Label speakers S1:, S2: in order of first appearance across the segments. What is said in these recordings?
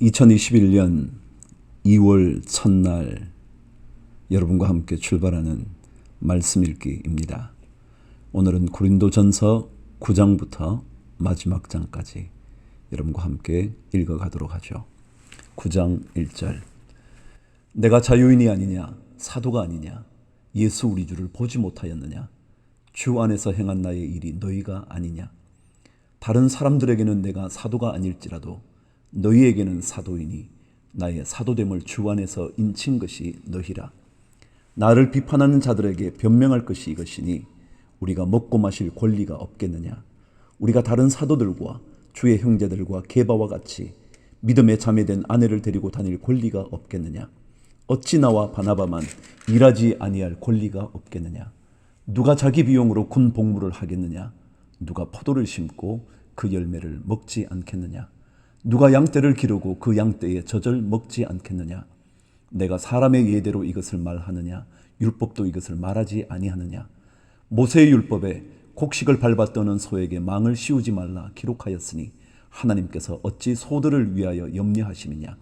S1: 2021년 2월 첫날 여러분과 함께 출발하는 말씀 읽기입니다. 오늘은 고린도전서 9장부터 마지막 장까지 여러분과 함께 읽어가도록 하죠. 9장 1절. 내가 자유인이 아니냐, 사도가 아니냐, 예수 우리 주를 보지 못하였느냐, 주 안에서 행한 나의 일이 너희가 아니냐. 다른 사람들에게는 내가 사도가 아닐지라도 너희에게는 사도이니 나의 사도됨을 주 안에서 인친 것이 너희라. 나를 비판하는 자들에게 변명할 것이 이것이니 우리가 먹고 마실 권리가 없겠느냐. 우리가 다른 사도들과 주의 형제들과 게바와 같이 믿음에 자매된 아내를 데리고 다닐 권리가 없겠느냐. 어찌 나와 바나바만 일하지 아니할 권리가 없겠느냐. 누가 자기 비용으로 군 복무를 하겠느냐. 누가 포도를 심고 그 열매를 먹지 않겠느냐. 누가 양떼를 기르고 그 양떼의 젖을 먹지 않겠느냐. 내가 사람의 예대로 이것을 말하느냐. 율법도 이것을 말하지 아니하느냐. 모세의 율법에 곡식을 밟아 떠는 소에게 망을 씌우지 말라 기록하였으니 하나님께서 어찌 소들을 위하여 염려하심이냐.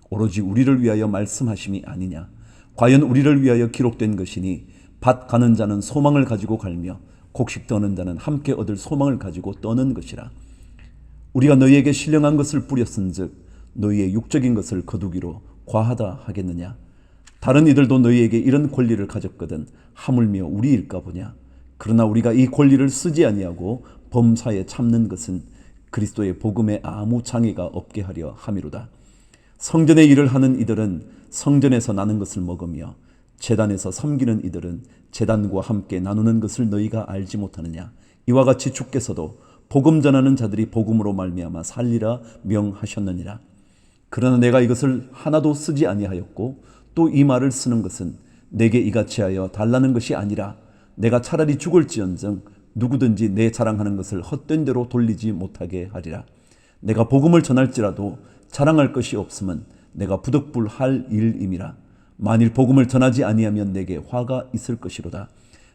S1: 오로지 우리를 위하여 말씀하심이 아니냐. 과연 우리를 위하여 기록된 것이니 밭 가는 자는 소망을 가지고 갈며 곡식 떠는 자는 함께 얻을 소망을 가지고 떠는 것이라. 우리가 너희에게 신령한 것을 뿌렸은즉 너희의 육적인 것을 거두기로 과하다 하겠느냐. 다른 이들도 너희에게 이런 권리를 가졌거든 하물며 우리일까 보냐. 그러나 우리가 이 권리를 쓰지 아니하고 범사에 참는 것은 그리스도의 복음에 아무 장애가 없게 하려 함이로다. 성전의 일을 하는 이들은 성전에서 나는 것을 먹으며 제단에서 섬기는 이들은 제단과 함께 나누는 것을 너희가 알지 못하느냐. 이와 같이 주께서도 복음 전하는 자들이 복음으로 말미암아 살리라 명하셨느니라. 그러나 내가 이것을 하나도 쓰지 아니하였고 또 이 말을 쓰는 것은 내게 이같이 하여 달라는 것이 아니라 내가 차라리 죽을지언정 누구든지 내 자랑하는 것을 헛된 대로 돌리지 못하게 하리라. 내가 복음을 전할지라도 자랑할 것이 없음은 내가 부득불할 일임이라. 만일 복음을 전하지 아니하면 내게 화가 있을 것이로다.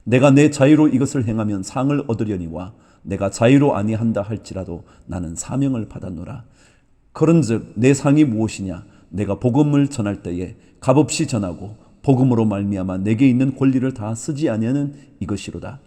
S1: 내가 내 자유로 이것을 행하면 상을 얻으려니와 내가 자유로 아니한다 할지라도 나는 사명을 받았노라. 그런즉 내 상이 무엇이냐. 내가 복음을 전할 때에 값없이 전하고 복음으로 말미암아 내게 있는 권리를 다 쓰지 아니하는 이것이로다.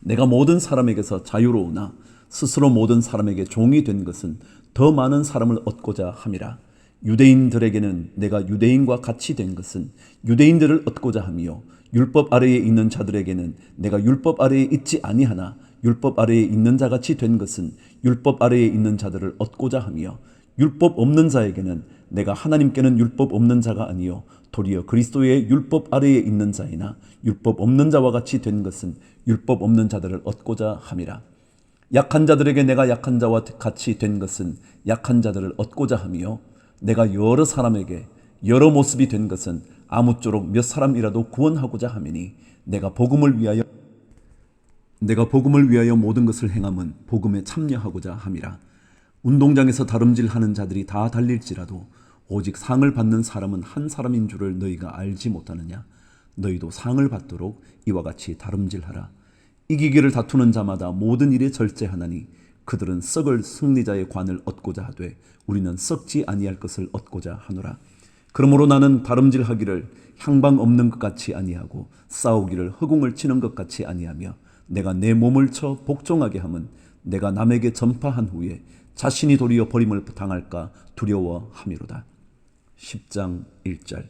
S1: 내가 모든 사람에게서 자유로우나 스스로 모든 사람에게 종이 된 것은 더 많은 사람을 얻고자 함이라. 유대인들에게는 내가 유대인과 같이 된 것은 유대인들을 얻고자 함이요 율법 아래에 있는 자들에게는 내가 율법 아래에 있지 아니하나 율법 아래에 있는 자같이 된 것은 율법 아래에 있는 자들을 얻고자 함이요 율법 없는 자에게는 내가 하나님께는 율법 없는 자가 아니요 도리어 그리스도의 율법 아래에 있는 자이나 율법 없는 자와 같이 된 것은 율법 없는 자들을 얻고자 함이라. 약한 자들에게 내가 약한 자와 같이 된 것은 약한 자들을 얻고자 함이요 내가 여러 사람에게 여러 모습이 된 것은 아무쪼록 몇 사람이라도 구원하고자 함이니 내가 복음을 위하여 모든 것을 행함은 복음에 참여하고자 함이라. 운동장에서 다름질하는 자들이 다 달릴지라도 오직 상을 받는 사람은 한 사람인 줄을 너희가 알지 못하느냐. 너희도 상을 받도록 이와 같이 다름질하라. 이기기를 다투는 자마다 모든 일에 절제하나니 그들은 썩을 승리자의 관을 얻고자 하되 우리는 썩지 아니할 것을 얻고자 하노라. 그러므로 나는 다름질하기를 향방 없는 것 같이 아니하고 싸우기를 허공을 치는 것 같이 아니하며 내가 내 몸을 쳐 복종하게 함은 내가 남에게 전파한 후에 자신이 도리어 버림을 당할까 두려워함이로다. 10장 1절.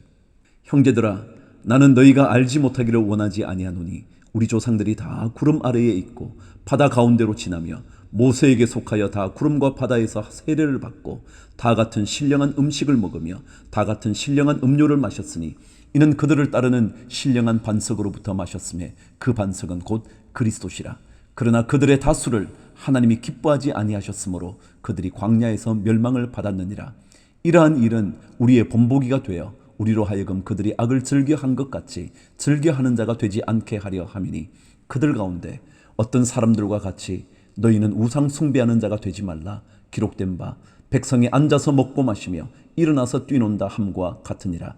S1: 형제들아, 나는 너희가 알지 못하기를 원하지 아니하노니 우리 조상들이 다 구름 아래에 있고 바다 가운데로 지나며 모세에게 속하여 다 구름과 바다에서 세례를 받고 다 같은 신령한 음식을 먹으며 다 같은 신령한 음료를 마셨으니 이는 그들을 따르는 신령한 반석으로부터 마셨음에 그 반석은 곧 그리스도시라. 그러나 그들의 다수를 하나님이 기뻐하지 아니하셨으므로 그들이 광야에서 멸망을 받았느니라. 이러한 일은 우리의 본보기가 되어 우리로 하여금 그들이 악을 즐겨한 것 같이 즐겨하는 자가 되지 않게 하려 함이니 그들 가운데 어떤 사람들과 같이 너희는 우상 숭배하는 자가 되지 말라. 기록된 바 백성이 앉아서 먹고 마시며 일어나서 뛰논다 함과 같으니라.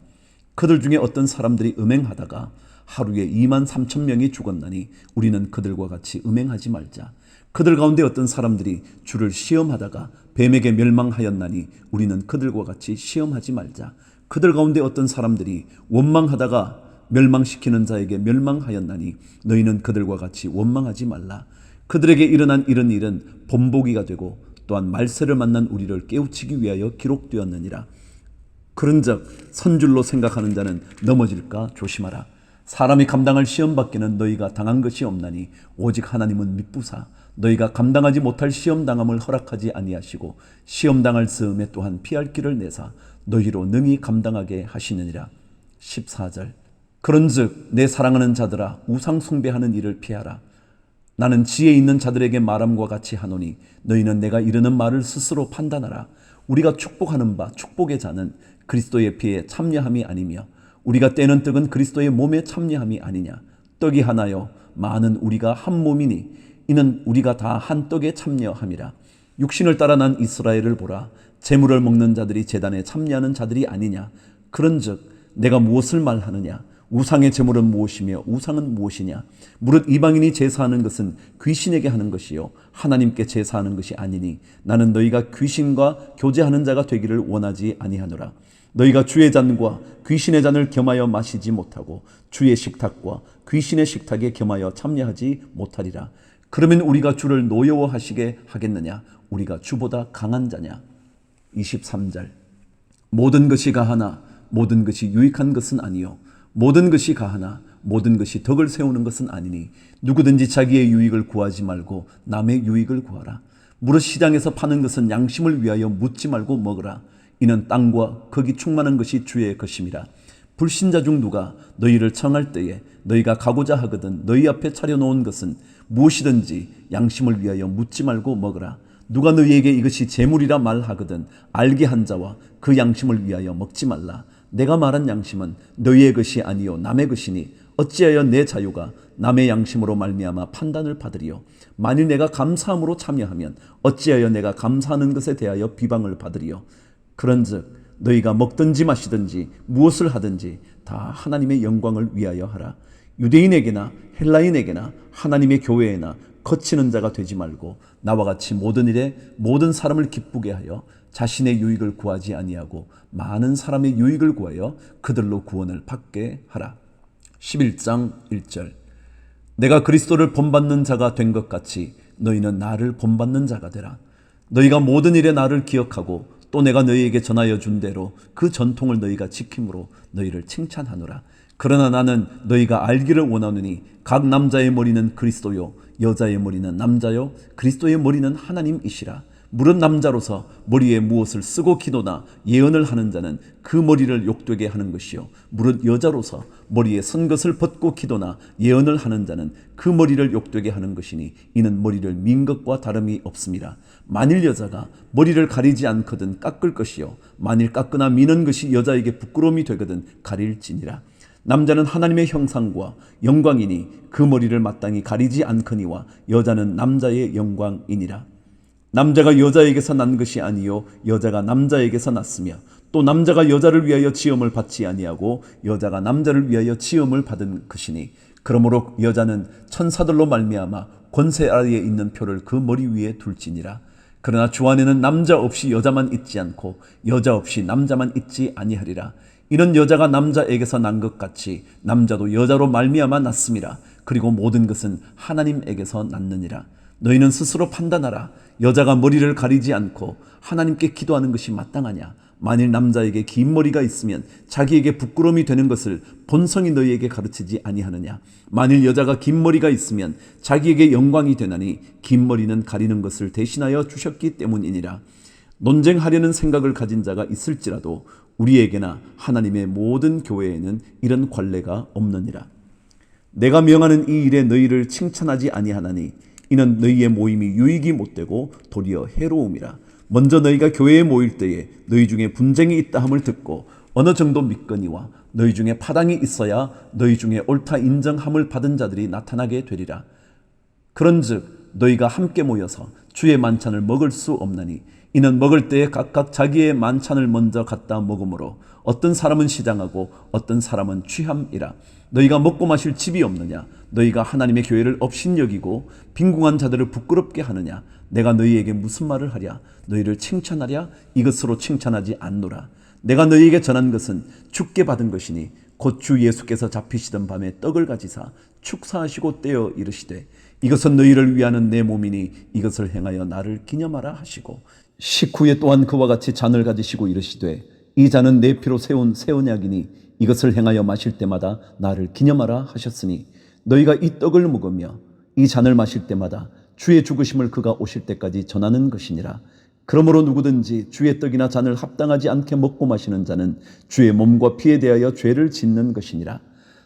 S1: 그들 중에 어떤 사람들이 음행하다가 하루에 23,000명이 죽었나니 우리는 그들과 같이 음행하지 말자. 그들 가운데 어떤 사람들이 주를 시험하다가 뱀에게 멸망하였나니 우리는 그들과 같이 시험하지 말자. 그들 가운데 어떤 사람들이 원망하다가 멸망시키는 자에게 멸망하였나니 너희는 그들과 같이 원망하지 말라. 그들에게 일어난 이런 일은 본보기가 되고 또한 말세를 만난 우리를 깨우치기 위하여 기록되었느니라. 그런즉 선줄로 생각하는 자는 넘어질까 조심하라. 사람이 감당할 시험 밖에는 너희가 당한 것이 없나니 오직 하나님은 미쁘사 너희가 감당하지 못할 시험 당함을 허락하지 아니하시고 시험 당할 즈음에 또한 피할 길을 내사 너희로 능히 감당하게 하시느니라. 14절. 그런즉 내 사랑하는 자들아 우상 숭배하는 일을 피하라. 나는 지혜 있는 자들에게 말함과 같이 하노니 너희는 내가 이르는 말을 스스로 판단하라. 우리가 축복하는 바 축복의 자는 그리스도의 피에 참여함이 아니며 우리가 떼는 떡은 그리스도의 몸에 참여함이 아니냐. 떡이 하나요 많은 우리가 한 몸이니 이는 우리가 다 한 떡에 참여함이라. 육신을 따라 난 이스라엘을 보라. 제물을 먹는 자들이 제단에 참여하는 자들이 아니냐. 그런즉 내가 무엇을 말하느냐. 우상의 제물은 무엇이며 우상은 무엇이냐. 무릇 이방인이 제사하는 것은 귀신에게 하는 것이요 하나님께 제사하는 것이 아니니 나는 너희가 귀신과 교제하는 자가 되기를 원하지 아니하노라. 너희가 주의 잔과 귀신의 잔을 겸하여 마시지 못하고 주의 식탁과 귀신의 식탁에 겸하여 참여하지 못하리라. 그러면 우리가 주를 노여워하시게 하겠느냐. 우리가 주보다 강한 자냐. 23절. 모든 것이 가하나 모든 것이 유익한 것은 아니요 모든 것이 가하나 모든 것이 덕을 세우는 것은 아니니 누구든지 자기의 유익을 구하지 말고 남의 유익을 구하라. 무릇 시장에서 파는 것은 양심을 위하여 묻지 말고 먹으라. 이는 땅과 거기 충만한 것이 주의 것임이라. 불신자 중 누가 너희를 청할 때에 너희가 가고자 하거든 너희 앞에 차려놓은 것은 무엇이든지 양심을 위하여 묻지 말고 먹으라. 누가 너희에게 이것이 재물이라 말하거든 알게 한 자와 그 양심을 위하여 먹지 말라. 내가 말한 양심은 너희의 것이 아니요 남의 것이니 어찌하여 내 자유가 남의 양심으로 말미암아 판단을 받으리요. 만일 내가 감사함으로 참여하면 어찌하여 내가 감사하는 것에 대하여 비방을 받으리요. 그런즉 너희가 먹든지 마시든지 무엇을 하든지 다 하나님의 영광을 위하여 하라. 유대인에게나 헬라인에게나 하나님의 교회에나 거치는 자가 되지 말고 나와 같이 모든 일에 모든 사람을 기쁘게 하여 자신의 유익을 구하지 아니하고 많은 사람의 유익을 구하여 그들로 구원을 받게 하라. 11장 1절. 내가 그리스도를 본받는 자가 된 것 같이 너희는 나를 본받는 자가 되라. 너희가 모든 일에 나를 기억하고 또 내가 너희에게 전하여 준 대로 그 전통을 너희가 지킴으로 너희를 칭찬하노라. 그러나 나는 너희가 알기를 원하노니 각 남자의 머리는 그리스도요 여자의 머리는 남자요 그리스도의 머리는 하나님이시라. 무릇 남자로서 머리에 무엇을 쓰고 기도나 예언을 하는 자는 그 머리를 욕되게 하는 것이요 무릇 여자로서 머리에 쓴 것을 벗고 기도나 예언을 하는 자는 그 머리를 욕되게 하는 것이니 이는 머리를 민 것과 다름이 없습니다. 만일 여자가 머리를 가리지 않거든 깎을 것이요 만일 깎으나 미는 것이 여자에게 부끄러움이 되거든 가릴지니라. 남자는 하나님의 형상과 영광이니 그 머리를 마땅히 가리지 않거니와 여자는 남자의 영광이니라. 남자가 여자에게서 난 것이 아니요 여자가 남자에게서 났으며 또 남자가 여자를 위하여 지음을 받지 아니하고 여자가 남자를 위하여 지음을 받은 것이니 그러므로 여자는 천사들로 말미암아 권세 아래에 있는 표를 그 머리 위에 둘지니라. 그러나 주 안에는 남자 없이 여자만 있지 않고 여자 없이 남자만 있지 아니하리라. 이는 여자가 남자에게서 난 것 같이 남자도 여자로 말미암아 났음이라. 그리고 모든 것은 하나님에게서 났느니라. 너희는 스스로 판단하라. 여자가 머리를 가리지 않고 하나님께 기도하는 것이 마땅하냐. 만일 남자에게 긴 머리가 있으면 자기에게 부끄러움이 되는 것을 본성이 너희에게 가르치지 아니하느냐. 만일 여자가 긴 머리가 있으면 자기에게 영광이 되나니 긴 머리는 가리는 것을 대신하여 주셨기 때문이니라. 논쟁하려는 생각을 가진 자가 있을지라도 우리에게나 하나님의 모든 교회에는 이런 관례가 없느니라. 내가 명하는 이 일에 너희를 칭찬하지 아니하나니 이는 너희의 모임이 유익이 못되고 도리어 해로움이라. 먼저 너희가 교회에 모일 때에 너희 중에 분쟁이 있다 함을 듣고 어느 정도 믿거니와 너희 중에 파당이 있어야 너희 중에 옳다 인정함을 받은 자들이 나타나게 되리라. 그런즉 너희가 함께 모여서 주의 만찬을 먹을 수 없나니 이는 먹을 때에 각각 자기의 만찬을 먼저 갖다 먹으므로 어떤 사람은 시장하고 어떤 사람은 취함이라. 너희가 먹고 마실 집이 없느냐. 너희가 하나님의 교회를 업신여기고 빈궁한 자들을 부끄럽게 하느냐? 내가 너희에게 무슨 말을 하랴? 너희를 칭찬하랴? 이것으로 칭찬하지 않노라. 내가 너희에게 전한 것은 주께 받은 것이니 곧 주 예수께서 잡히시던 밤에 떡을 가지사 축사하시고 떼어 이르시되 이것은 너희를 위하는 내 몸이니 이것을 행하여 나를 기념하라 하시고 식후에 또한 그와 같이 잔을 가지시고 이르시되 이 잔은 내 피로 세운 새 언약이니 이것을 행하여 마실 때마다 나를 기념하라 하셨으니 너희가 이 떡을 먹으며 이 잔을 마실 때마다 주의 죽으심을 그가 오실 때까지 전하는 것이니라. 그러므로 누구든지 주의 떡이나 잔을 합당하지 않게 먹고 마시는 자는 주의 몸과 피에 대하여 죄를 짓는 것이니라.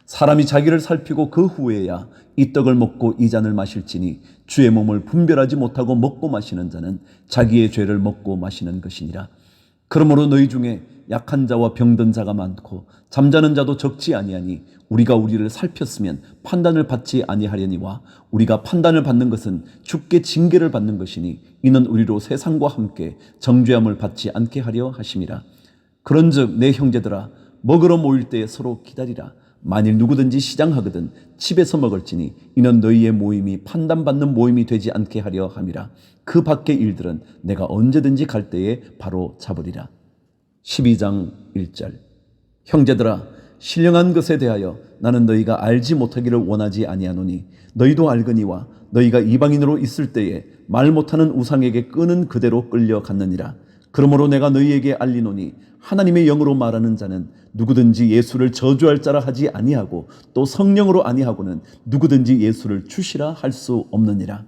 S1: 사람이 자기를 살피고 그 후에야 이 떡을 먹고 이 잔을 마실지니 주의 몸을 분별하지 못하고 먹고 마시는 자는 자기의 죄를 먹고 마시는 것이니라. 그러므로 너희 중에 약한 자와 병든 자가 많고 잠자는 자도 적지 아니하니 우리가 우리를 살폈으면 판단을 받지 아니하려니와 우리가 판단을 받는 것은 주께 징계를 받는 것이니 이는 우리로 세상과 함께 정죄함을 받지 않게 하려 하심이라. 그런즉 내 형제들아 먹으러 모일 때에 서로 기다리라. 만일 누구든지 시장하거든 집에서 먹을지니 이는 너희의 모임이 판단받는 모임이 되지 않게 하려 함이라. 그 밖의 일들은 내가 언제든지 갈 때에 바로 잡으리라. 12장 1절. 형제들아 신령한 것에 대하여 나는 너희가 알지 못하기를 원하지 아니하노니 너희도 알거니와 너희가 이방인으로 있을 때에 말 못하는 우상에게 끄는 그대로 끌려갔느니라. 그러므로 내가 너희에게 알리노니 하나님의 영으로 말하는 자는 누구든지 예수를 저주할 자라 하지 아니하고 또 성령으로 아니하고는 누구든지 예수를 주시라 할 수 없느니라.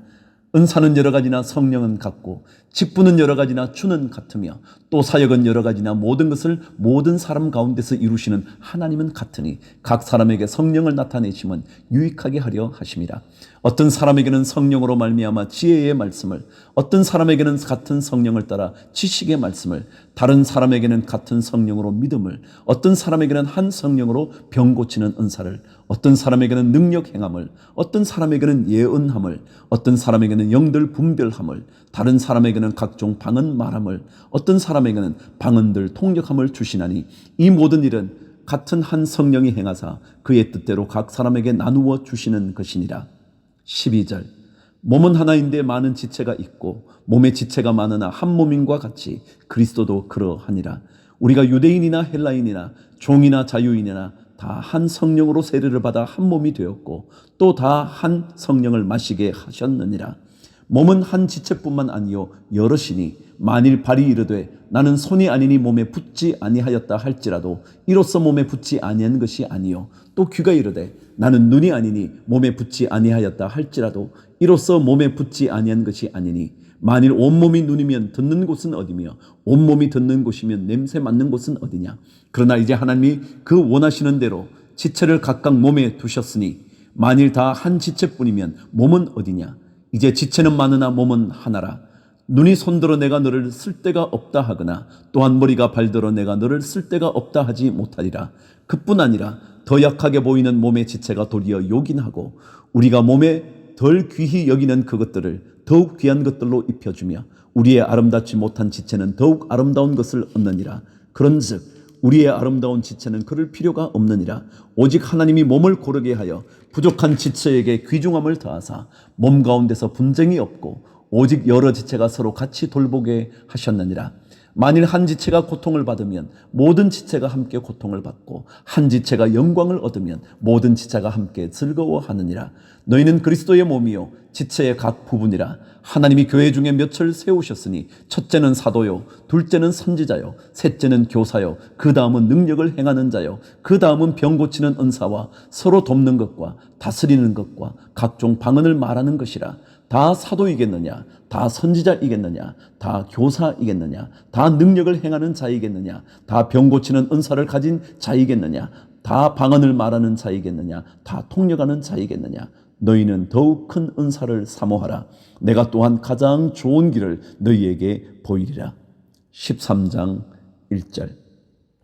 S1: 은사는 여러 가지나 성령은 같고 직분은 여러 가지나 주는 같으며 또 사역은 여러 가지나 모든 것을 모든 사람 가운데서 이루시는 하나님은 같으니 각 사람에게 성령을 나타내심은 유익하게 하려 하심이라. 어떤 사람에게는 성령으로 말미암아 지혜의 말씀을, 어떤 사람에게는 같은 성령을 따라 지식의 말씀을, 다른 사람에게는 같은 성령으로 믿음을, 어떤 사람에게는 한 성령으로 병 고치는 은사를, 어떤 사람에게는 능력 행함을, 어떤 사람에게는 예언함을, 어떤 사람에게는 영들 분별함을, 다른 사람에게는 각종 방언 말함을, 어떤 사람에게는 방언들 통역함을 주시나니 이 모든 일은 같은 한 성령이 행하사 그의 뜻대로 각 사람에게 나누어 주시는 것이니라. 12절. 몸은 하나인데 많은 지체가 있고 몸의 지체가 많으나 한 몸인과 같이 그리스도도 그러하니라. 우리가 유대인이나 헬라인이나 종이나 자유인이나 다 한 성령으로 세례를 받아 한 몸이 되었고 또 다 한 성령을 마시게 하셨느니라. 몸은 한 지체뿐만 아니요 여럿이니 만일 발이 이르되 나는 손이 아니니 몸에 붙지 아니하였다 할지라도 이로써 몸에 붙지 아니한 것이 아니요 또 귀가 이르되 나는 눈이 아니니 몸에 붙지 아니하였다 할지라도 이로써 몸에 붙지 아니한 것이 아니니 만일 온몸이 눈이면 듣는 곳은 어디며 온몸이 듣는 곳이면 냄새 맡는 곳은 어디냐. 그러나 이제 하나님이 그 원하시는 대로 지체를 각각 몸에 두셨으니 만일 다 한 지체뿐이면 몸은 어디냐. 이제 지체는 많으나 몸은 하나라. 눈이 손들어 내가 너를 쓸 데가 없다 하거나 또한 머리가 발들어 내가 너를 쓸 데가 없다 하지 못하리라. 그뿐 아니라 더 약하게 보이는 몸의 지체가 도리어 요긴하고 우리가 몸에 덜 귀히 여기는 그것들을 더욱 귀한 것들로 입혀주며 우리의 아름답지 못한 지체는 더욱 아름다운 것을 얻느니라. 그런즉 우리의 아름다운 지체는 그럴 필요가 없느니라. 오직 하나님이 몸을 고르게 하여 부족한 지체에게 귀중함을 더하사 몸 가운데서 분쟁이 없고 오직 여러 지체가 서로 같이 돌보게 하셨느니라. 만일 한 지체가 고통을 받으면 모든 지체가 함께 고통을 받고 한 지체가 영광을 얻으면 모든 지체가 함께 즐거워하느니라. 너희는 그리스도의 몸이요 지체의 각 부분이라. 하나님이 교회 중에 몇을 세우셨으니 첫째는 사도요 둘째는 선지자요 셋째는 교사요 그 다음은 능력을 행하는 자요 그 다음은 병 고치는 은사와 서로 돕는 것과 다스리는 것과 각종 방언을 말하는 것이라. 다 사도이겠느냐? 다 선지자이겠느냐? 다 교사이겠느냐? 다 능력을 행하는 자이겠느냐? 다 병 고치는 은사를 가진 자이겠느냐? 다 방언을 말하는 자이겠느냐? 다 통역하는 자이겠느냐? 너희는 더욱 큰 은사를 사모하라. 내가 또한 가장 좋은 길을 너희에게 보이리라. 13장 1절.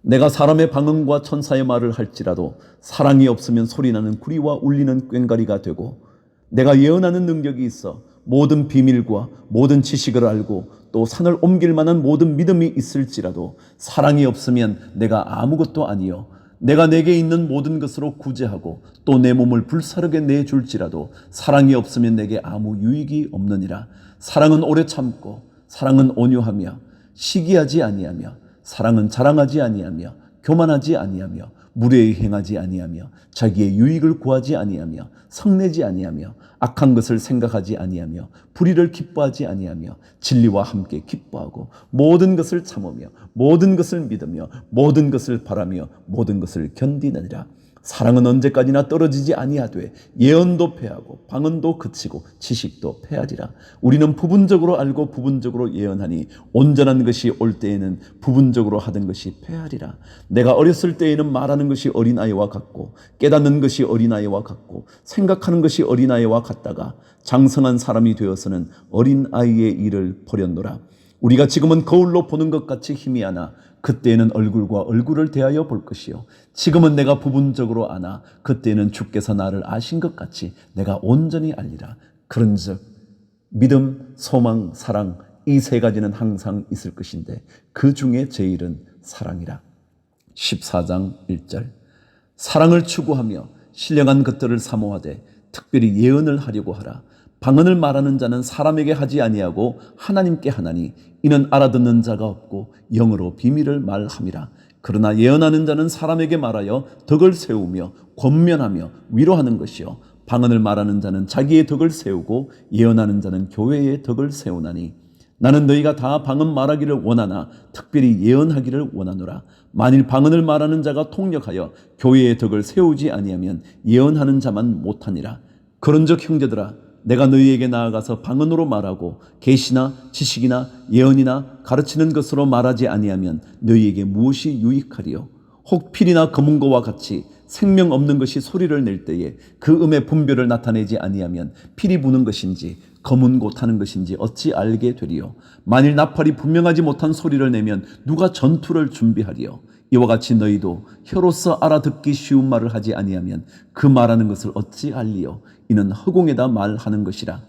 S1: 내가 사람의 방언과 천사의 말을 할지라도 사랑이 없으면 소리나는 구리와 울리는 꽹과리가 되고 내가 예언하는 능력이 있어 모든 비밀과 모든 지식을 알고 또 산을 옮길 만한 모든 믿음이 있을지라도 사랑이 없으면 내가 아무것도 아니요 내가 내게 있는 모든 것으로 구제하고 또 내 몸을 불사르게 내줄지라도 사랑이 없으면 내게 아무 유익이 없느니라. 사랑은 오래 참고 사랑은 온유하며 시기하지 아니하며 사랑은 자랑하지 아니하며 교만하지 아니하며 무례히 행하지 아니하며 자기의 유익을 구하지 아니하며 성내지 아니하며 악한 것을 생각하지 아니하며 불의를 기뻐하지 아니하며 진리와 함께 기뻐하고 모든 것을 참으며 모든 것을 믿으며 모든 것을 바라며 모든 것을 견디느니라. 사랑은 언제까지나 떨어지지 아니하되 예언도 패하고 방언도 그치고 지식도 패하리라. 우리는 부분적으로 알고 부분적으로 예언하니 온전한 것이 올 때에는 부분적으로 하던 것이 패하리라. 내가 어렸을 때에는 말하는 것이 어린아이와 같고 깨닫는 것이 어린아이와 같고 생각하는 것이 어린아이와 같다가 장성한 사람이 되어서는 어린아이의 일을 버렸노라. 우리가 지금은 거울로 보는 것 같이 희미하나 그때에는 얼굴과 얼굴을 대하여 볼 것이요 지금은 내가 부분적으로 아나 그때에는 주께서 나를 아신 것 같이 내가 온전히 알리라. 그런즉 믿음, 소망, 사랑 이 세 가지는 항상 있을 것인데 그 중에 제일은 사랑이라. 14장 1절 사랑을 추구하며 신령한 것들을 사모하되 특별히 예언을 하려고 하라. 방언을 말하는 자는 사람에게 하지 아니하고 하나님께 하나니 이는 알아듣는 자가 없고 영으로 비밀을 말함이라. 그러나 예언하는 자는 사람에게 말하여 덕을 세우며 권면하며 위로하는 것이요 방언을 말하는 자는 자기의 덕을 세우고 예언하는 자는 교회의 덕을 세우나니 나는 너희가 다 방언 말하기를 원하나 특별히 예언하기를 원하노라. 만일 방언을 말하는 자가 통역하여 교회의 덕을 세우지 아니하면 예언하는 자만 못하니라. 그런즉 형제들아 내가 너희에게 나아가서 방언으로 말하고 계시나 지식이나 예언이나 가르치는 것으로 말하지 아니하면 너희에게 무엇이 유익하리요? 혹 필이나 검은고와 같이 생명 없는 것이 소리를 낼 때에 그 음의 분별을 나타내지 아니하면 필이 부는 것인지 검은고 타는 것인지 어찌 알게 되리요? 만일 나팔이 분명하지 못한 소리를 내면 누가 전투를 준비하리요? 이와 같이 너희도 혀로서 알아듣기 쉬운 말을 하지 아니하면 그 말하는 것을 어찌 알리요? 이는 허공에다 말하는 것이라.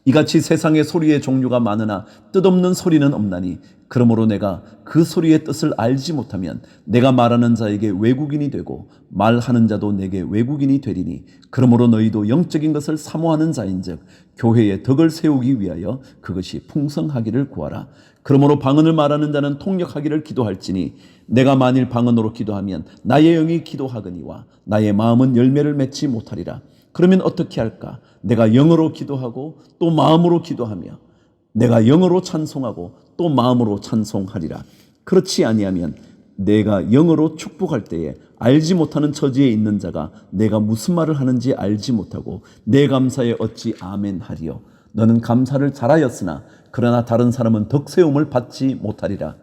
S1: 이같이 세상의 소리의 종류가 많으나 뜻없는 소리는 없나니 그러므로 내가 그 소리의 뜻을 알지 못하면 내가 말하는 자에게 외국인이 되고 말하는 자도 내게 외국인이 되리니 그러므로 너희도 영적인 것을 사모하는 자인즉 교회의 덕을 세우기 위하여 그것이 풍성하기를 구하라. 그러므로 방언을 말하는 자는 통역하기를 기도할지니 내가 만일 방언으로 기도하면 나의 영이 기도하거니와 나의 마음은 열매를 맺지 못하리라. 그러면 어떻게 할까? 내가 영어로 기도하고 또 마음으로 기도하며 내가 영어로 찬송하고 또 마음으로 찬송하리라. 그렇지 아니하면 내가 영어로 축복할 때에 알지 못하는 처지에 있는 자가 내가 무슨 말을 하는지 알지 못하고 내 감사에 어찌 아멘 하리요? 너는 감사를 잘하였으나 그러나 다른 사람은 덕세움을 받지 못하리라.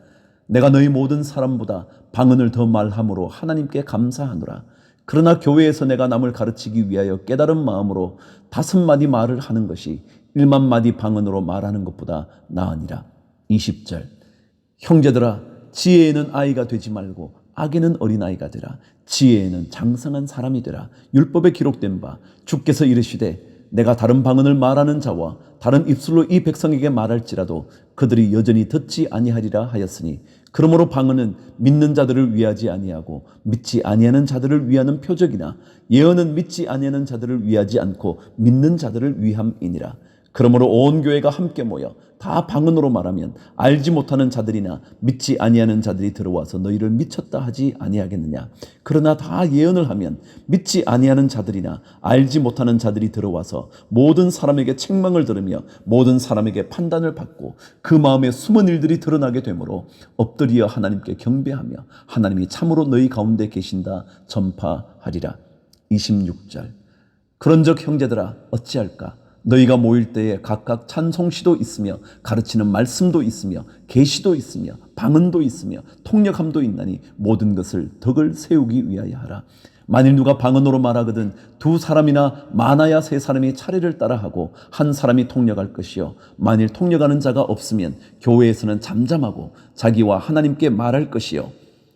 S1: 내가 너희 모든 사람보다 방언을 더 말함으로 하나님께 감사하노라. 그러나 교회에서 내가 남을 가르치기 위하여 깨달은 마음으로 5마디 말을 하는 것이 1만 마디 방언으로 말하는 것보다 나으니라. 20절 형제들아 지혜에는 아이가 되지 말고 악에는 어린아이가 되라. 지혜에는 장성한 사람이 되라. 율법에 기록된 바 주께서 이르시되 내가 다른 방언을 말하는 자와 다른 입술로 이 백성에게 말할지라도 그들이 여전히 듣지 아니하리라 하였으니 그러므로 방언은 믿는 자들을 위하지 아니하고 믿지 아니하는 자들을 위하는 표적이나 예언은 믿지 아니하는 자들을 위하지 않고 믿는 자들을 위함이니라. 그러므로 온 교회가 함께 모여 다 방언으로 말하면 알지 못하는 자들이나 믿지 아니하는 자들이 들어와서 너희를 미쳤다 하지 아니하겠느냐. 그러나 다 예언을 하면 믿지 아니하는 자들이나 알지 못하는 자들이 들어와서 모든 사람에게 책망을 들으며 모든 사람에게 판단을 받고 그 마음에 숨은 일들이 드러나게 되므로 엎드려 하나님께 경배하며 하나님이 참으로 너희 가운데 계신다 전파하리라. 26절 그런즉 형제들아 어찌할까? 너희가 모일 때에 각각 찬송시도 있으며 가르치는 말씀도 있으며 계시도 있으며 방언도 있으며 통역함도 있나니 모든 것을 덕을 세우기 위하여 하라. 만일 누가 방언으로 말하거든 2사람이나 많아야 3사람이 차례를 따라하고 1사람이 통역할 것이요 만일 통역하는 자가 없으면 교회에서는 잠잠하고 자기와 하나님께 말할 것이요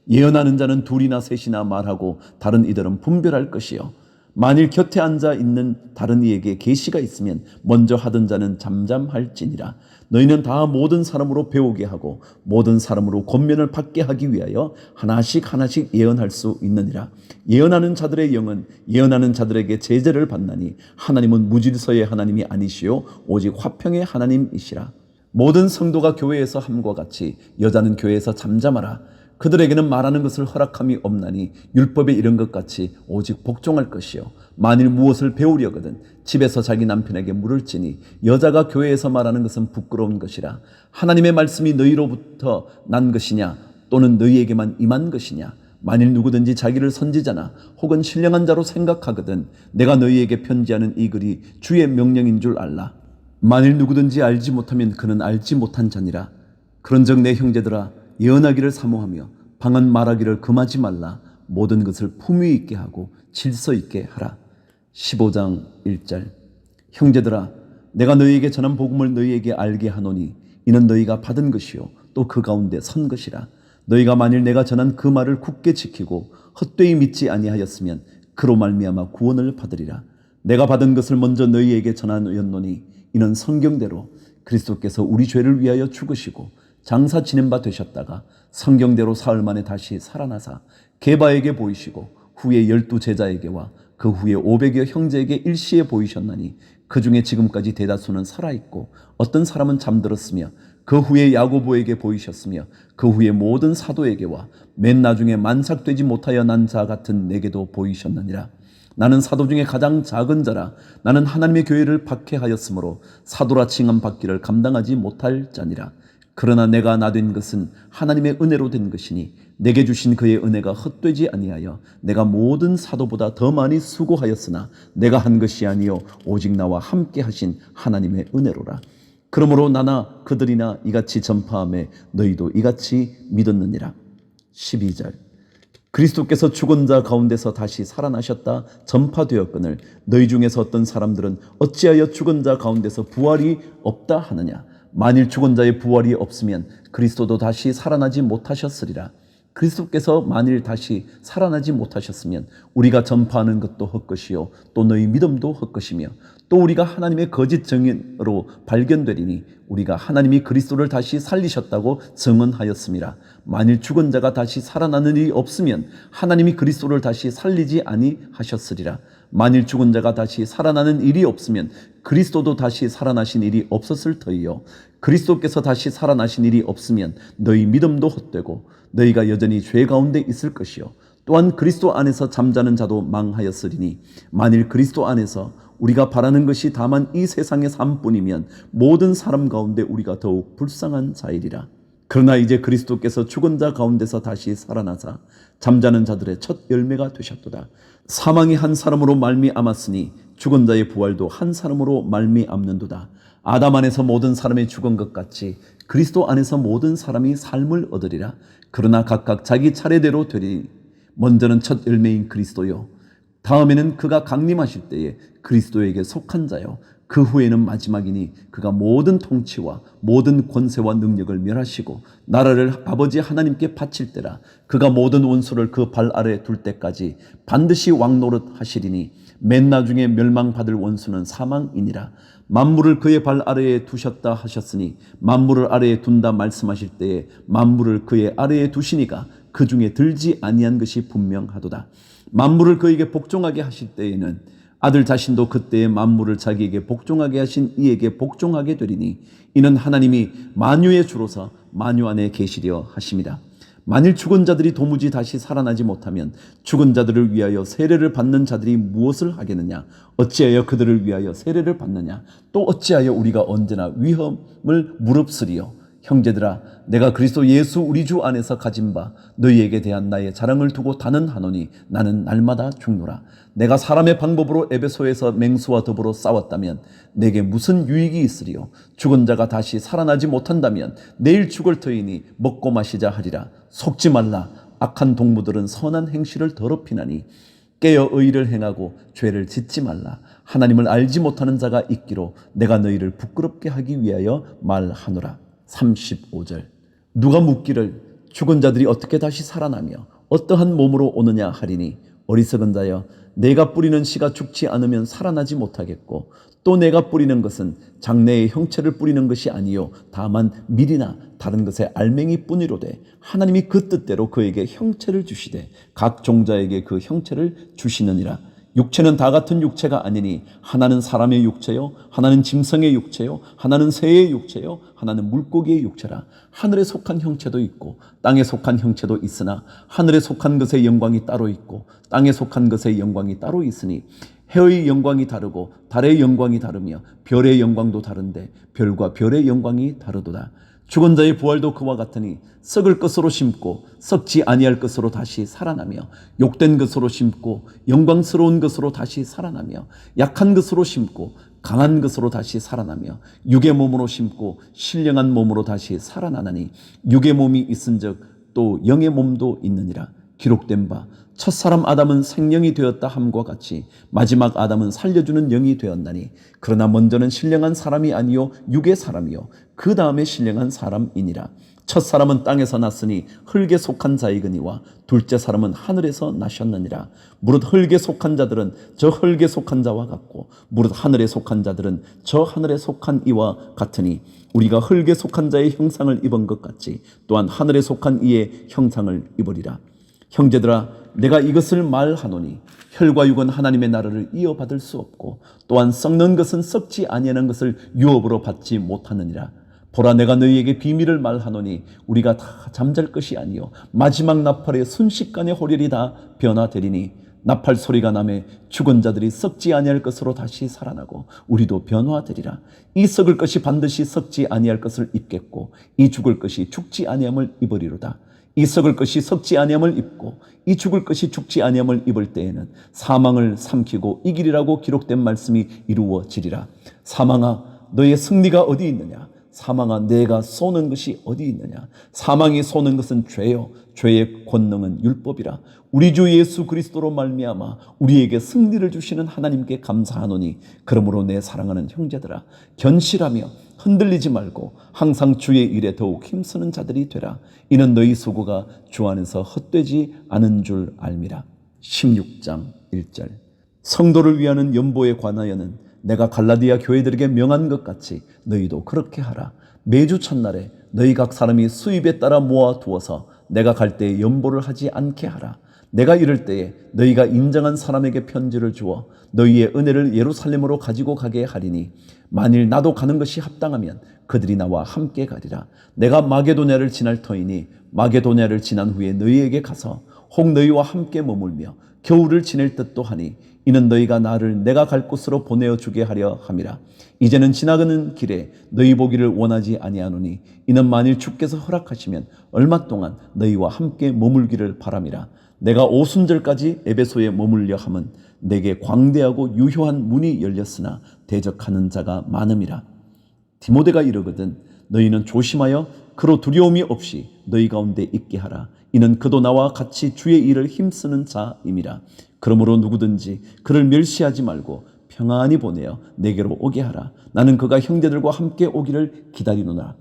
S1: 예언하는 자는 2이나 3이나 말하고 다른 이들은 분별할 것이요 만일 곁에 앉아 있는 다른 이에게 계시가 있으면 먼저 하던 자는 잠잠할지니라. 너희는 다 모든 사람으로 배우게 하고 모든 사람으로 권면을 받게 하기 위하여 하나씩 하나씩 예언할 수 있느니라. 예언하는 자들의 영은 예언하는 자들에게 제재를 받나니 하나님은 무질서의 하나님이 아니시요 오직 화평의 하나님이시라. 모든 성도가 교회에서 함과 같이 여자는 교회에서 잠잠하라. 그들에게는 말하는 것을 허락함이 없나니 율법에 이른 것 같이 오직 복종할 것이요 만일 무엇을 배우려거든 집에서 자기 남편에게 물을지니 여자가 교회에서 말하는 것은 부끄러운 것이라. 하나님의 말씀이 너희로부터 난 것이냐 또는 너희에게만 임한 것이냐. 만일 누구든지 자기를 선지자나 혹은 신령한 자로 생각하거든 내가 너희에게 편지하는 이 글이 주의 명령인 줄 알라. 만일 누구든지 알지 못하면 그는 알지 못한 자니라. 그런즉 내 형제들아 예언하기를 사모하며 방언 말하기를 금하지 말라. 모든 것을 품위 있게 하고 질서 있게 하라. 15장 1절. 형제들아 내가 너희에게 전한 복음을 너희에게 알게 하노니 이는 너희가 받은 것이요 또 그 가운데 선 것이라. 너희가 만일 내가 전한 그 말을 굳게 지키고 헛되이 믿지 아니하였으면 그로 말미암아 구원을 받으리라. 내가 받은 것을 먼저 너희에게 전하였노니 이는 성경대로 그리스도께서 우리 죄를 위하여 죽으시고 장사 지낸 바 되셨다가 성경대로 사흘 만에 다시 살아나사 게바에게 보이시고 후에 12 제자에게와 그 후에 500여 형제에게 일시에 보이셨나니 그 중에 지금까지 대다수는 살아있고 어떤 사람은 잠들었으며 그 후에 야고보에게 보이셨으며 그 후에 모든 사도에게와 맨 나중에 만삭되지 못하여 난 자 같은 내게도 보이셨느니라. 나는 사도 중에 가장 작은 자라. 나는 하나님의 교회를 박해하였으므로 사도라 칭함 받기를 감당하지 못할 자니라. 그러나 내가 나 된 것은 하나님의 은혜로 된 것이니 내게 주신 그의 은혜가 헛되지 아니하여 내가 모든 사도보다 더 많이 수고하였으나 내가 한 것이 아니요 오직 나와 함께 하신 하나님의 은혜로라. 그러므로 나나 그들이나 이같이 전파하며 너희도 이같이 믿었느니라. 12절. 그리스도께서 죽은 자 가운데서 다시 살아나셨다 전파되었거늘 너희 중에서 어떤 사람들은 어찌하여 죽은 자 가운데서 부활이 없다 하느냐. 만일 죽은 자의 부활이 없으면 그리스도도 다시 살아나지 못하셨으리라. 그리스도께서 만일 다시 살아나지 못하셨으면 우리가 전파하는 것도 헛것이요 또 너희 믿음도 헛것이며 또 우리가 하나님의 거짓 증인으로 발견되리니 우리가 하나님이 그리스도를 다시 살리셨다고 증언하였음이라. 만일 죽은 자가 다시 살아나는 일이 없으면 하나님이 그리스도를 다시 살리지 아니하셨으리라. 만일 죽은 자가 다시 살아나는 일이 없으면 그리스도도 다시 살아나신 일이 없었을 터이요 그리스도께서 다시 살아나신 일이 없으면 너희 믿음도 헛되고 너희가 여전히 죄 가운데 있을 것이요 또한 그리스도 안에서 잠자는 자도 망하였으리니 만일 그리스도 안에서 우리가 바라는 것이 다만 이 세상의 삶뿐이면 모든 사람 가운데 우리가 더욱 불쌍한 자이리라. 그러나 이제 그리스도께서 죽은 자 가운데서 다시 살아나사 잠자는 자들의 첫 열매가 되셨도다. 사망이 한 사람으로 말미암았으니 죽은 자의 부활도 한 사람으로 말미암는도다. 아담 안에서 모든 사람이 죽은 것 같이 그리스도 안에서 모든 사람이 삶을 얻으리라. 그러나 각각 자기 차례대로 되리니 먼저는 첫 열매인 그리스도요 다음에는 그가 강림하실 때에 그리스도에게 속한 자요 그 후에는 마지막이니 그가 모든 통치와 모든 권세와 능력을 멸하시고 나라를 아버지 하나님께 바칠 때라. 그가 모든 원수를 그 발 아래에 둘 때까지 반드시 왕노릇 하시리니 맨 나중에 멸망받을 원수는 사망이니라. 만물을 그의 발 아래에 두셨다 하셨으니 만물을 아래에 둔다 말씀하실 때에 만물을 그의 아래에 두시니가 그 중에 들지 아니한 것이 분명하도다. 만물을 그에게 복종하게 하실 때에는 아들 자신도 그때의 만물을 자기에게 복종하게 하신 이에게 복종하게 되리니 이는 하나님이 만유의 주로서 만유 안에 계시려 하심이라. 만일 죽은 자들이 도무지 다시 살아나지 못하면 죽은 자들을 위하여 세례를 받는 자들이 무엇을 하겠느냐. 어찌하여 그들을 위하여 세례를 받느냐. 또 어찌하여 우리가 언제나 위험을 무릅쓰리요. 형제들아 내가 그리스도 예수 우리 주 안에서 가진 바 너희에게 대한 나의 자랑을 두고 단언하노니 나는 날마다 죽노라. 내가 사람의 방법으로 에베소에서 맹수와 더불어 싸웠다면 내게 무슨 유익이 있으리요. 죽은 자가 다시 살아나지 못한다면 내일 죽을 터이니 먹고 마시자 하리라. 속지 말라. 악한 동무들은 선한 행실을 더럽히나니 깨어 의를 행하고 죄를 짓지 말라. 하나님을 알지 못하는 자가 있기로 내가 너희를 부끄럽게 하기 위하여 말하노라. 35절. 누가 묻기를 죽은 자들이 어떻게 다시 살아나며 어떠한 몸으로 오느냐 하리니 어리석은 자여 내가 뿌리는 씨가 죽지 않으면 살아나지 못하겠고 또 내가 뿌리는 것은 장래의 형체를 뿌리는 것이 아니요 다만 밀이나 다른 것의 알맹이 뿐이로되 하나님이 그 뜻대로 그에게 형체를 주시되 각 종자에게 그 형체를 주시느니라. 육체는 다 같은 육체가 아니니 하나는 사람의 육체요 하나는 짐승의 육체요 하나는 새의 육체요 하나는 물고기의 육체라. 하늘에 속한 형체도 있고 땅에 속한 형체도 있으나 하늘에 속한 것의 영광이 따로 있고 땅에 속한 것의 영광이 따로 있으니 해의 영광이 다르고 달의 영광이 다르며 별의 영광도 다른데 별과 별의 영광이 다르도다. 죽은 자의 부활도 그와 같으니 썩을 것으로 심고 썩지 아니할 것으로 다시 살아나며 욕된 것으로 심고 영광스러운 것으로 다시 살아나며 약한 것으로 심고 강한 것으로 다시 살아나며 육의 몸으로 심고 신령한 몸으로 다시 살아나나니 육의 몸이 있은즉 또 영의 몸도 있느니라. 기록된 바 첫사람 아담은 생령이 되었다 함과 같이 마지막 아담은 살려주는 영이 되었나니 그러나 먼저는 신령한 사람이 아니요 육의 사람이요 그 다음에 신령한 사람이니라. 첫사람은 땅에서 났으니 흙에 속한 자이거니와 둘째 사람은 하늘에서 나셨느니라. 무릇 흙에 속한 자들은 저 흙에 속한 자와 같고 무릇 하늘에 속한 자들은 저 하늘에 속한 이와 같으니 우리가 흙에 속한 자의 형상을 입은 것 같이 또한 하늘에 속한 이의 형상을 입으리라. 형제들아 내가 이것을 말하노니 혈과 육은 하나님의 나라를 이어받을 수 없고 또한 썩는 것은 썩지 아니하는 것을 유업으로 받지 못하느니라. 보라 내가 너희에게 비밀을 말하노니 우리가 다 잠잘 것이 아니요 마지막 나팔의 순식간에 호련이 다 변화되리니 나팔 소리가 나매 죽은 자들이 썩지 아니할 것으로 다시 살아나고 우리도 변화되리라. 이 썩을 것이 반드시 썩지 아니할 것을 입겠고 이 죽을 것이 죽지 아니함을 입으리로다. 이 썩을 것이 썩지 아니함을 입고 이 죽을 것이 죽지 아니함을 입을 때에는 사망을 삼키고 이기리라고 기록된 말씀이 이루어지리라. 사망아 너의 승리가 어디 있느냐? 사망아 내가 쏘는 것이 어디 있느냐? 사망이 쏘는 것은 죄요 죄의 권능은 율법이라. 우리 주 예수 그리스도로 말미암아 우리에게 승리를 주시는 하나님께 감사하노니 그러므로 내 사랑하는 형제들아 견실하며 흔들리지 말고 항상 주의 일에 더욱 힘쓰는 자들이 되라. 이는 너희 수고가 주 안에서 헛되지 않은 줄 알미라. 16장 1절. 성도를 위하는 연보에 관하여는 내가 갈라디아 교회들에게 명한 것 같이 너희도 그렇게 하라. 매주 첫날에 너희 각 사람이 수입에 따라 모아두어서 내가 갈 때에 연보를 하지 않게 하라. 내가 이럴 때에 너희가 인정한 사람에게 편지를 주어 너희의 은혜를 예루살렘으로 가지고 가게 하리니 만일 나도 가는 것이 합당하면 그들이 나와 함께 가리라. 내가 마게도냐를 지날 터이니 마게도냐를 지난 후에 너희에게 가서 혹 너희와 함께 머물며 겨울을 지낼 듯도 하니 이는 너희가 나를 내가 갈 곳으로 보내어 주게 하려 함이라. 이제는 지나가는 길에 너희 보기를 원하지 아니하노니 이는 만일 주께서 허락하시면 얼마 동안 너희와 함께 머물기를 바람이라. 내가 오순절까지 에베소에 머물려 함은 내게 광대하고 유효한 문이 열렸으나 대적하는 자가 많음이라. 디모데가 이르거든 너희는 조심하여 그로 두려움이 없이 너희 가운데 있게 하라. 이는 그도 나와 같이 주의 일을 힘쓰는 자임이라. 그러므로 누구든지 그를 멸시하지 말고 평안히 보내어 내게로 오게 하라. 나는 그가 형제들과 함께 오기를 기다리노라.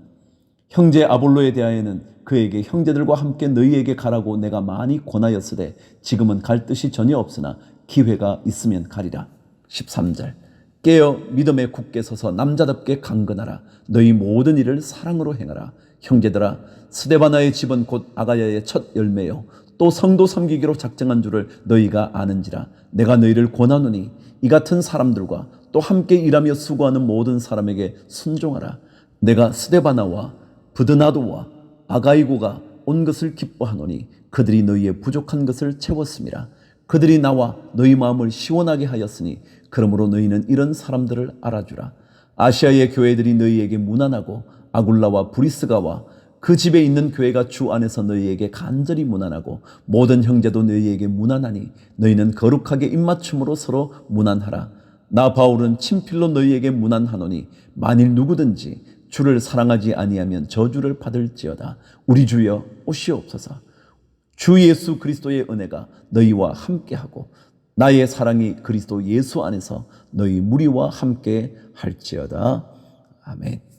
S1: 형제 아볼로에 대하여는 그에게 형제들과 함께 너희에게 가라고 내가 많이 권하였으되 지금은 갈 뜻이 전혀 없으나 기회가 있으면 가리라. 13절. 깨어 믿음에 굳게 서서 남자답게 강건하라. 너희 모든 일을 사랑으로 행하라. 형제들아 스데바나의 집은 곧 아가야의 첫 열매요 또 성도 섬기기로 작정한 줄을 너희가 아는지라. 내가 너희를 권하노니 이 같은 사람들과 또 함께 일하며 수고하는 모든 사람에게 순종하라. 내가 스데바나와 부드나도와 아가이고가 온 것을 기뻐하노니 그들이 너희의 부족한 것을 채웠음이라. 그들이 나와 너희 마음을 시원하게 하였으니 그러므로 너희는 이런 사람들을 알아주라. 아시아의 교회들이 너희에게 문안하고 아굴라와 브리스가와 그 집에 있는 교회가 주 안에서 너희에게 간절히 문안하고 모든 형제도 너희에게 문안하니 너희는 거룩하게 입맞춤으로 서로 문안하라. 나 바울은 친필로 너희에게 문안하노니 만일 누구든지 주를 사랑하지 아니하면 저주를 받을지어다. 우리 주여 오시옵소서. 주 예수 그리스도의 은혜가 너희와 함께하고 나의 사랑이 그리스도 예수 안에서 너희 무리와 함께 할지어다. 아멘.